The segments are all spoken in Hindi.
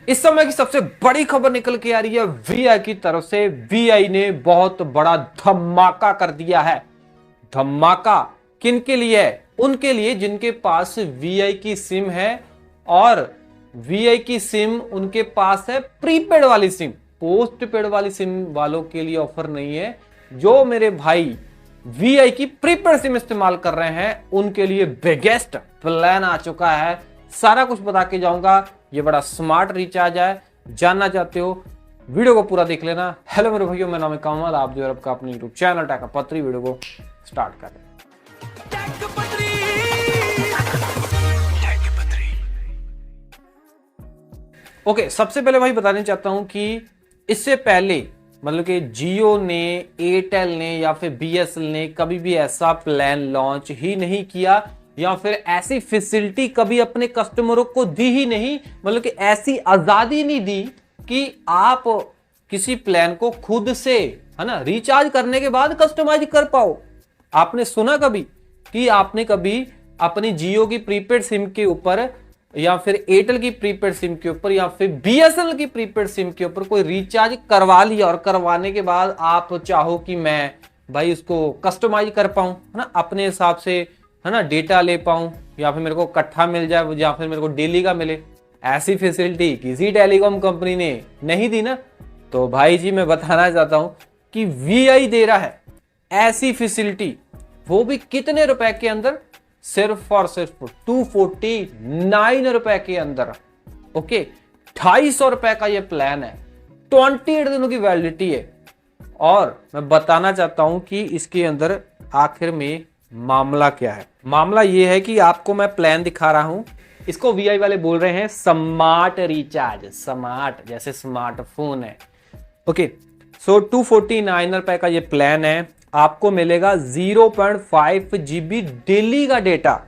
इस समय की सबसे बड़ी खबर निकल के आ रही है वीआई की तरफ से। वीआई ने बहुत बड़ा धमाका कर दिया है। धमाका किन के लिए है? उनके लिए जिनके पास वीआई की सिम है और वीआई की सिम उनके पास है प्रीपेड वाली सिम। पोस्ट पेड वाली सिम वालों के लिए ऑफर नहीं है। जो मेरे भाई वीआई की प्रीपेड सिम इस्तेमाल कर रहे हैं उनके लिए बिगेस्ट प्लान आ चुका है। सारा कुछ बता के जाऊंगा। ये बड़ा स्मार्ट रिचार्ज है। जानना चाहते हो वीडियो को पूरा देख लेना। हेलो मेरे भाइयों, मेरा नाम है कमल, आप जो आपका अपने यूट्यूब चैनल टैग पत्री वीडियो को स्टार्ट कर रहे हैं। ओके, सबसे पहले भाई बताना चाहता हूं कि इससे पहले मतलब कि जियो ने, एयरटेल ने या फिर बीएसएल ने कभी भी ऐसा प्लान लॉन्च ही नहीं किया या फिर ऐसी फैसिलिटी कभी अपने कस्टमरों को दी ही नहीं। मतलब कि ऐसी आजादी नहीं दी कि आप किसी प्लान को खुद से, है ना, रिचार्ज करने के बाद कस्टमाइज कर पाओ। आपने सुना कभी कि आपने कभी अपनी जियो की प्रीपेड सिम के ऊपर या फिर एयरटेल की प्रीपेड सिम के ऊपर या फिर बीएसएनएल की प्रीपेड सिम के ऊपर कोई रिचार्ज करवा लिया और करवाने के बाद आप चाहो कि मैं भाई उसको कस्टमाइज कर पाऊं, है ना, अपने हिसाब से, है ना, डेटा ले पाऊं या फिर मेरे को इकट्ठा मिल जाए या फिर मेरे को डेली का मिले? ऐसी फैसिलिटी किसी टेलीकॉम कंपनी ने नहीं दी ना। तो भाई जी मैं बताना चाहता हूं कि वीआई दे रहा है ऐसी फैसिलिटी, वो भी कितने रुपए के अंदर? सिर्फ और सिर्फ 249 रुपए के अंदर। ओके, 250 रुपए का ये प्लान है। 28 दिनों की वैलिडिटी है। और मैं बताना चाहता हूं कि इसके अंदर आखिर में मामला क्या है। मामला ये है कि आपको मैं प्लान दिखा रहा हूं। इसको वीआई वाले बोल रहे हैं स्मार्ट रिचार्ज। स्मार्ट जैसे स्मार्टफोन है। ओके, सो 249 रुपए का ये प्लान है। आपको मिलेगा 0.5 GB डेली का डेटा।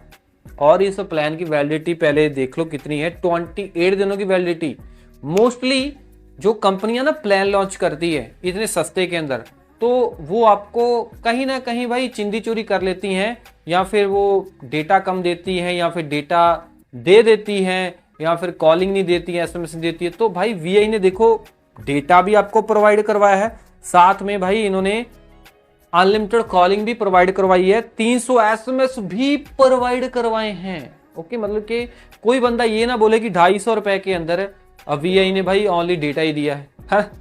और इस प्लान की वैलिडिटी पहले देख लो कितनी है, 28 दिनों की वैलिडिटी। मोस्टली जो कंपनियां ना प्लान लॉन्च करती है इतने सस्ते के अंदर, तो वो आपको कहीं ना कहीं भाई चिंदी चोरी कर लेती हैं या फिर वो डेटा कम देती हैं या फिर डेटा दे देती हैं या फिर कॉलिंग नहीं देती है, एसएमएस नहीं देती है। तो भाई वीआई ने देखो डेटा भी आपको प्रोवाइड करवाया है, साथ में भाई इन्होंने अनलिमिटेड कॉलिंग भी प्रोवाइड करवाई है, 300 एसएमएस भी प्रोवाइड करवाए हैं। ओके, मतलब कि कोई बंदा ये ना बोले कि 250 रुपए के अंदर अब वीआई ने भाई ओनली डेटा ही दिया है।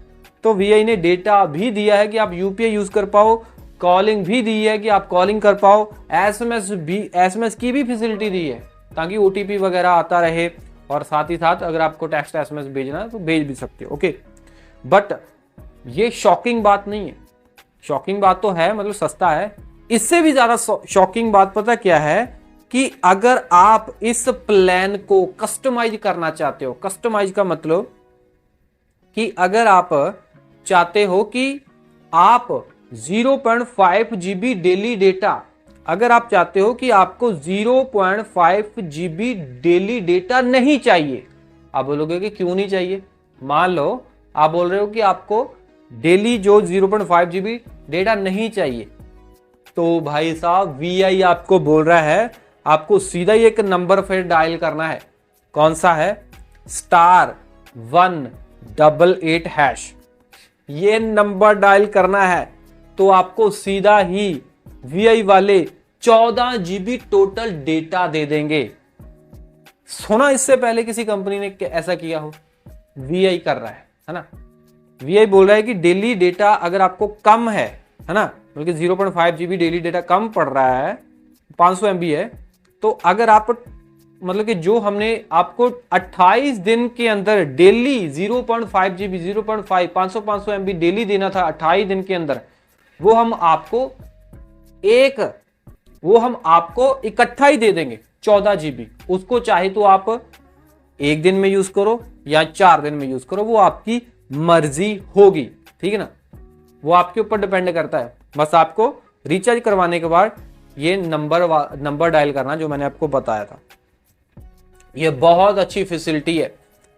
तो वीआई ने डेटा भी दिया है कि आप यूपीआई यूज कर पाओ, कॉलिंग भी दी है कि आप कॉलिंग कर पाओ, एसएमएस की भी फैसिलिटी दी है ताकि ओटीपी वगैरह आता रहे, और साथ ही साथ अगर आपको टेक्स्ट एसएमएस भेजना है तो भेज भी सकते हो। ओके, बट ये शॉकिंग बात नहीं है। शॉकिंग बात तो है, मतलब सस्ता है। इससे भी ज्यादा शॉकिंग बात पता क्या है कि अगर आप इस प्लान को कस्टमाइज करना चाहते हो, कस्टमाइज का मतलब कि अगर आप चाहते हो कि आप 0.5 GB डेली डेटा, अगर आप चाहते हो कि आपको 0.5 GB डेली डेटा नहीं चाहिए, आप बोलोगे कि क्यों नहीं चाहिए? मान लो आप बोल रहे हो कि आपको डेली जो 0.5 GB डेटा नहीं चाहिए, तो भाई साहब वीआई आपको बोल रहा है आपको सीधा ही एक नंबर फिर डायल करना है। कौन सा है? *188#। ये नंबर डायल करना है तो आपको सीधा ही वीआई वाले 14 GB टोटल डेटा दे देंगे। सुना इससे पहले किसी कंपनी ने ऐसा किया हो? वीआई कर रहा है ना। वीआई बोल रहा है कि डेली डेटा अगर आपको कम है ना, बल्कि 0.5 GB डेली डेटा कम पड़ रहा है, 500 MB है, तो अगर आप मतलब कि जो हमने आपको 28 दिन के अंदर डेली 0.5 GB 500 MB डेली देना था 28 दिन के अंदर, वो हम आपको इकट्ठा ही दे देंगे 14 GB। उसको चाहे तो आप एक दिन में यूज करो या 4 दिन में यूज करो, वो आपकी मर्जी होगी, ठीक है ना। वो आपके ऊपर डिपेंड करता है। बस आपको रिचार्ज करवाने के बाद ये नंबर डायल करना जो मैंने आपको बताया था। ये बहुत अच्छी फैसिलिटी है,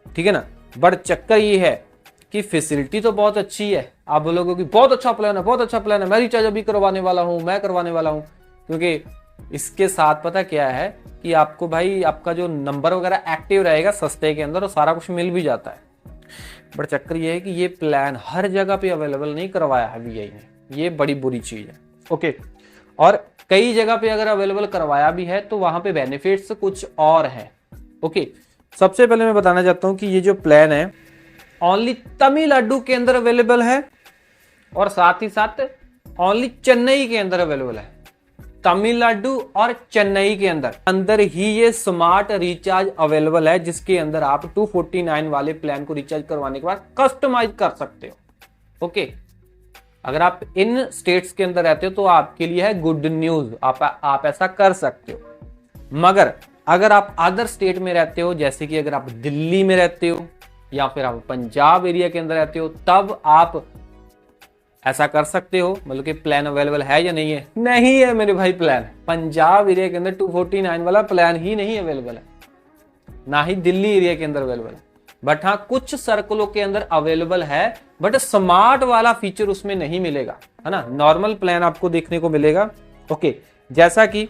ठीक है ना। बट चक्कर ये है कि फैसिलिटी तो बहुत अच्छी है। आप बोलोगे कि बहुत अच्छा प्लान है, बहुत अच्छा प्लान है, मैं रिचार्ज अभी करवाने वाला हूं, मैं करवाने वाला हूं। क्योंकि इसके साथ पता क्या है कि आपको भाई आपका जो नंबर वगैरह एक्टिव रहेगा सस्ते के अंदर, और सारा कुछ मिल भी जाता है। बट चक्कर ये है कि ये प्लान हर जगह पे अवेलेबल नहीं करवाया है वीआई ने, ये बड़ी बुरी चीज है। ओके, और कई जगह पे अगर अवेलेबल करवाया भी है तो वहां पे बेनिफिट्स कुछ और हैं। ओके, सबसे पहले मैं बताना चाहता हूं कि ये जो प्लान है ओनली तमिलनाडु के अंदर अवेलेबल है और साथ ही साथ ओनली चेन्नई के अंदर अवेलेबल है। तमिलनाडु और चेन्नई के अंदर ही ये स्मार्ट रिचार्ज अवेलेबल है, जिसके अंदर आप 249 वाले प्लान को रिचार्ज करवाने के बाद कस्टमाइज कर सकते हो। ओके, अगर आप इन स्टेट्स के अंदर रहते हो तो आपके लिए है गुड न्यूज, आप ऐसा कर सकते हो। मगर अगर आप अदर स्टेट में रहते हो, जैसे कि अगर आप दिल्ली में रहते हो या फिर आप पंजाब एरिया के अंदर रहते हो, तब आप ऐसा कर सकते हो। मतलब कि प्लान अवेलेबल है या नहीं है? नहीं है मेरे भाई, प्लान पंजाब एरिया के अंदर 249 वाला प्लान ही नहीं अवेलेबल है, ना ही दिल्ली एरिया के अंदर अवेलेबल है। बट हाँ, कुछ सर्कलों के अंदर अवेलेबल है, बट स्मार्ट वाला फीचर उसमें नहीं मिलेगा, है ना। नॉर्मल प्लान आपको देखने को मिलेगा। ओके, जैसा कि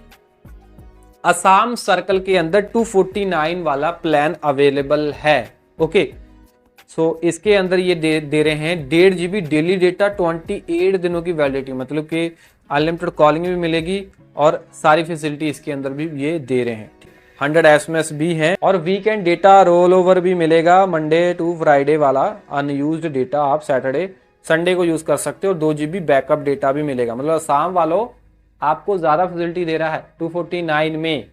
असम सर्कल के अंदर 249 वाला प्लान अवेलेबल है। ओके, सो इसके अंदर ये दे रहे हैं 1.5 GB डेली डेटा, 28 दिनों की वैलिडिटी, मतलब कि अनलिमिटेड कॉलिंग भी मिलेगी और सारी फैसिलिटी इसके अंदर भी ये दे रहे हैं। 100 SMS भी है और वीकेंड डेटा रोल ओवर भी मिलेगा, मंडे टू फ्राइडे वाला अनयूज्ड डेटा आप सैटरडे संडे को यूज कर सकते हो। 2 GB बैकअप डेटा भी मिलेगा। मतलब असम वालों आपको ज्यादा फैसिलिटी दे रहा है 249 में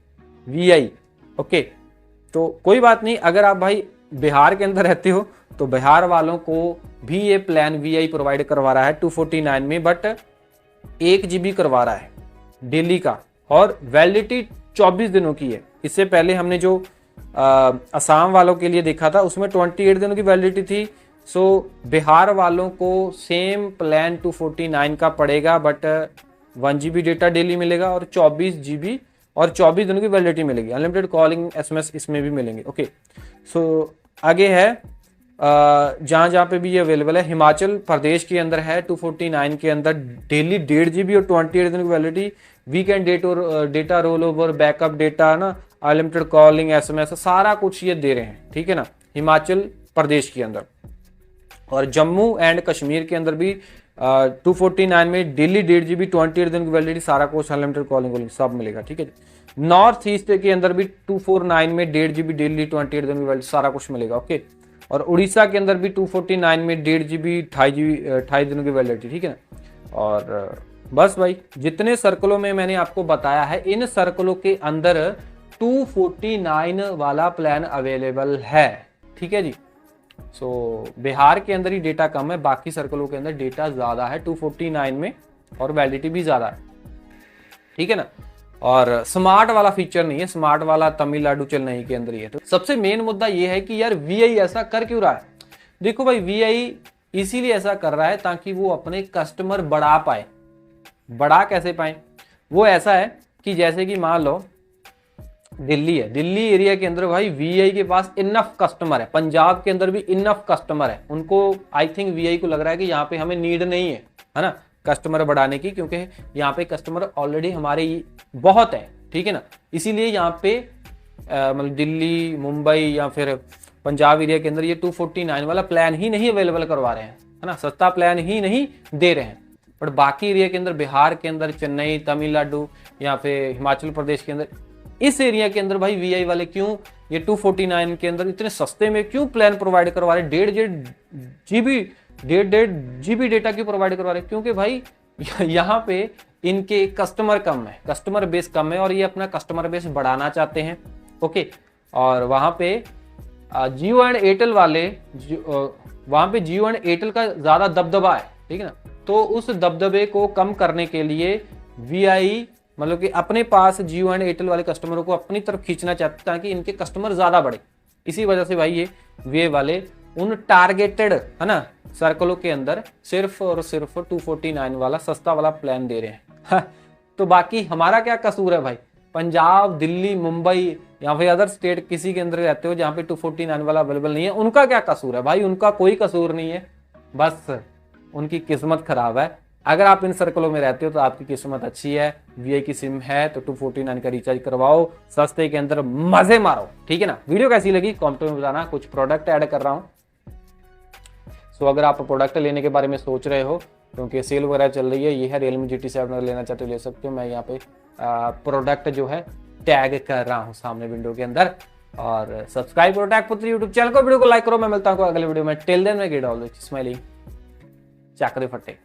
VI। ओके, तो कोई बात नहीं, अगर आप भाई बिहार के अंदर रहते हो तो बिहार वालों को भी ये प्लान VI प्रोवाइड करवा रहा है 249 में, बट 1 GB करवा रहा है डेली का और वैलिडिटी 24 दिनों की है। इससे पहले हमने जो असम वालों के लिए देखा था उसमें 28 दिनों की वैलिडिटी थी। सो बिहार वालों को सेम प्लान 249 का पड़ेगा, बट 1 GB डेटा डेली मिलेगा और 24 GB और 24 दिनों की वैलिडिटी मिलेगी। अनलिमिटेड कॉलिंग SMS इसमें भी मिलेंगे। ओके, सो आगे है जहां जहां पे भी ये अवेलेबल है। हिमाचल प्रदेश के अंदर है 249 के अंदर डेली 1.5 GB और 28 दिन की validity, weekend data roll over, backup data ना, अनलिमिटेड कॉलिंग SMS सारा कुछ ये दे रहे हैं। ठीक है ना, हिमाचल प्रदेश के अंदर। और जम्मू एंड कश्मीर के अंदर भी 249 में डेली 1.5 GB 28 दिन की वैलिडिटी, सारा कुछ अनलिमिटेड कॉलिंग सब मिलेगा। ठीक है, नॉर्थ ईस्ट के अंदर भी 249 में 1.5 GB डेली 28 दिन की वैलिडिटी, सारा कुछ मिलेगा। ओके, और उड़ीसा के अंदर भी 249 में 1.5 GB 28 दिनों की वैलिडिटी। ठीक है ना, और बस भाई जितने सर्कलों में मैंने आपको बताया है, इन सर्कलों के अंदर 249 वाला प्लान अवेलेबल है। ठीक है जी। सो बिहार के अंदर ही डेटा कम है, बाकी सर्कलों के अंदर डेटा ज्यादा है 249 में और वैलिडिटी भी ज्यादा है। ठीक है ना, और स्मार्ट वाला फीचर नहीं है, स्मार्ट वाला तमिलनाडु चेन्नई के अंदर ही है। तो सबसे मेन मुद्दा ये है कि यार VI ऐसा कर क्यों रहा है? देखो भाई, VI इसीलिए ऐसा कर रहा है ताकि वो अपने कस्टमर बढ़ा पाए। बढ़ा कैसे पाए? वो ऐसा है कि जैसे कि मान लो दिल्ली है, दिल्ली एरिया के अंदर भाई VI के पास इनफ कस्टमर है, पंजाब के अंदर भी इनफ कस्टमर है। उनको आई थिंक VI को लग रहा है कि यहाँ पे हमें नीड नहीं है ना कस्टमर बढ़ाने की, क्योंकि यहाँ पे कस्टमर ऑलरेडी हमारे बहुत है। ठीक है ना, इसीलिए यहाँ पे मतलब दिल्ली, मुंबई या फिर पंजाब एरिया के अंदर ये 249 वाला प्लान ही नहीं अवेलेबल करवा रहे हैं, है ना, सस्ता प्लान ही नहीं दे रहे हैं। बट बाकी एरिया के अंदर, बिहार के अंदर, चेन्नई, तमिलनाडु या फिर हिमाचल प्रदेश के अंदर, इस एरिया के अंदर भाई VI वाले क्यों ये 249 के अंदर इतने सस्ते में क्यों प्लान प्रोवाइड करवा रहे? 1.5 GB डेटा क्यों प्रोवाइड करवा रहे? क्योंकि भाई यहाँ पे इनके कस्टमर कम है, कस्टमर बेस कम है और ये अपना कस्टमर बेस बढ़ाना चाहते हैं। ओके, और वहां पे जियो एंड एयरटेल वाले, वहां पे जियो एंड एयरटेल का ज्यादा दबदबा है। ठीक है ना, तो उस दबदबे को कम करने के लिए VI मतलब कि अपने पास जियो एंड एयरटेल वाले कस्टमरों को अपनी तरफ खींचना चाहते हैं ताकि इनके कस्टमर ज्यादा बढ़े। इसी वजह से भाई ये VI वाले उन टारगेटेड, है ना, सर्कलों के अंदर सिर्फ और सिर्फ 249 वाला सस्ता वाला प्लान दे रहे हैं। तो बाकी हमारा क्या कसूर है भाई? पंजाब, दिल्ली, मुंबई या फिर अदर स्टेट किसी के अंदर रहते हो जहाँ पे 249 वाला अवेलेबल नहीं है, उनका क्या कसूर है भाई? उनका कोई कसूर नहीं है, बस उनकी किस्मत खराब है। अगर आप इन सर्कलों में रहते हो तो आपकी किस्मत अच्छी है, VI की सिम है तो 249 का रिचार्ज करवाओ, सस्ते के अंदर मजे मारो। ठीक है ना, वीडियो कैसी लगी कमेंट में बताना। कुछ प्रोडक्ट ऐड कर रहा हूँ, सो अगर आप प्रोडक्ट लेने के बारे में सोच रहे हो क्योंकि सेल वगैरह चल रही है, ये है Realme GT7, अगर लेना चाहते हो ले सकते हो। मैं यहाँ पे प्रोडक्ट जो है टैग कर रहा हूँ सामने विंडो के अंदर। और सब्सक्राइब करो टैग पुत्री यूट्यूब चैनल को, वीडियो को लाइक करो। मैं मिलता हूँ अगले वीडियो में। टिल देन मैं गेट ऑल स्माइलिंग, चक दे फट्टे।